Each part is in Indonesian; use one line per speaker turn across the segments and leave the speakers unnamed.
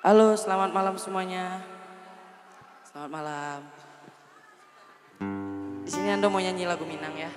Halo, selamat malam semuanya. Selamat malam. Di sini Ando mau nyanyi lagu Minang ya.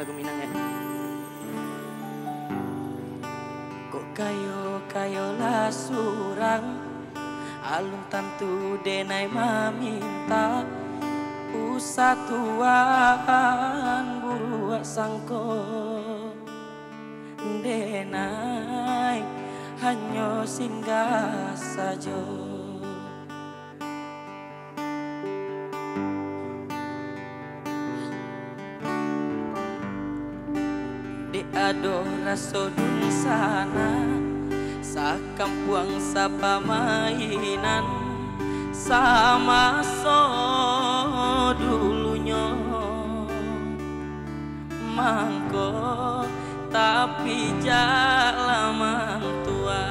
Lagu Minang ya. Kok kayo lah surang alun tantu denai maminta usatuan buru sangko denai hanya singgah saja. Ado raso dun sana sakampuang sapa mainan sama so dulunya mangko tapi jalaman tua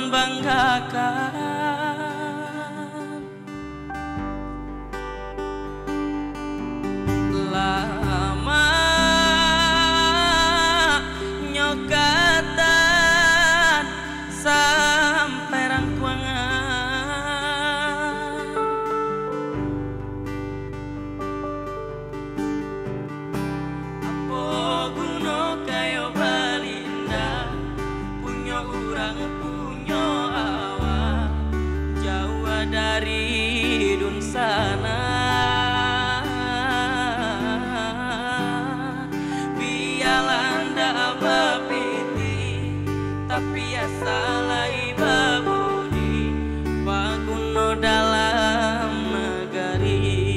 banggakan lama nyokatan sampai rangkuangan apa guna kayo balinda punya urang dari dun sana bialanda bapiti tapi asalai babudi paguno dalam negeri.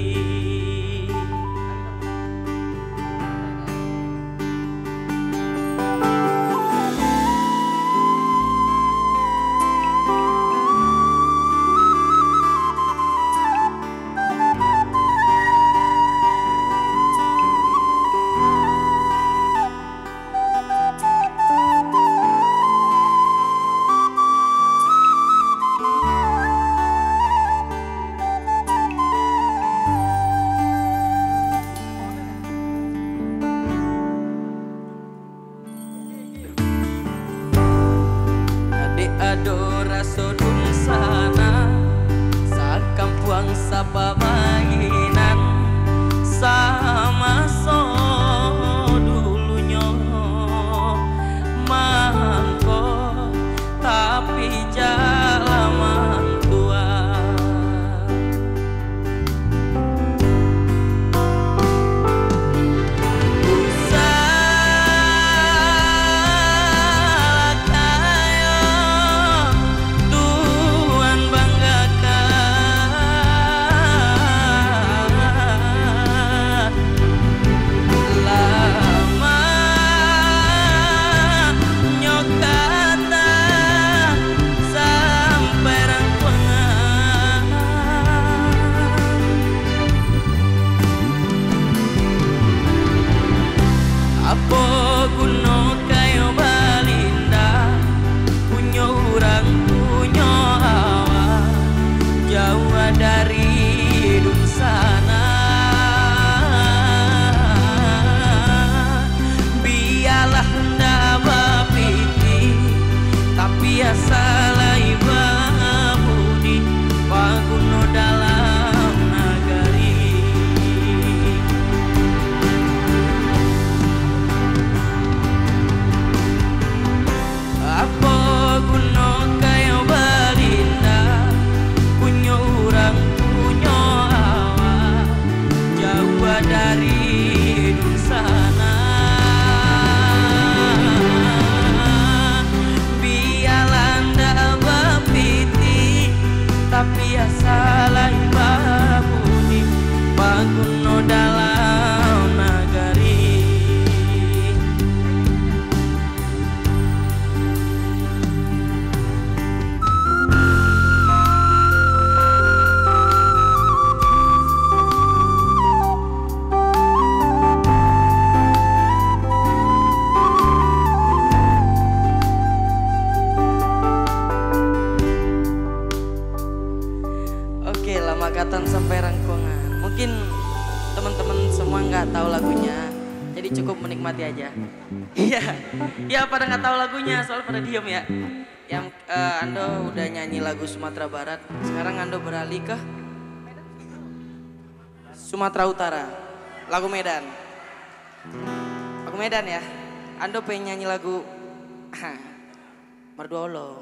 Ado raso dun sana sakampuang sapa mainan sama so dulunya mangko tapi jalaman tua dari dun sana biarlah ndak bapiti tapi asalai babudi paguno dalam nagari apa guno kayo balinda punya urang punya awak Oke, Lamakatan sampai Rangkongan. Mungkin teman-teman semua nggak tahu lagunya, jadi cukup menikmati aja. Iya, ya pada nggak tahu lagunya, soal pada diem ya. Yang Ando udah nyanyi lagu Sumatera Barat, sekarang Ando beralih ke Sumatera Utara, lagu Medan. Lagu Medan ya. Ando pengen nyanyi lagu Merdu Olong.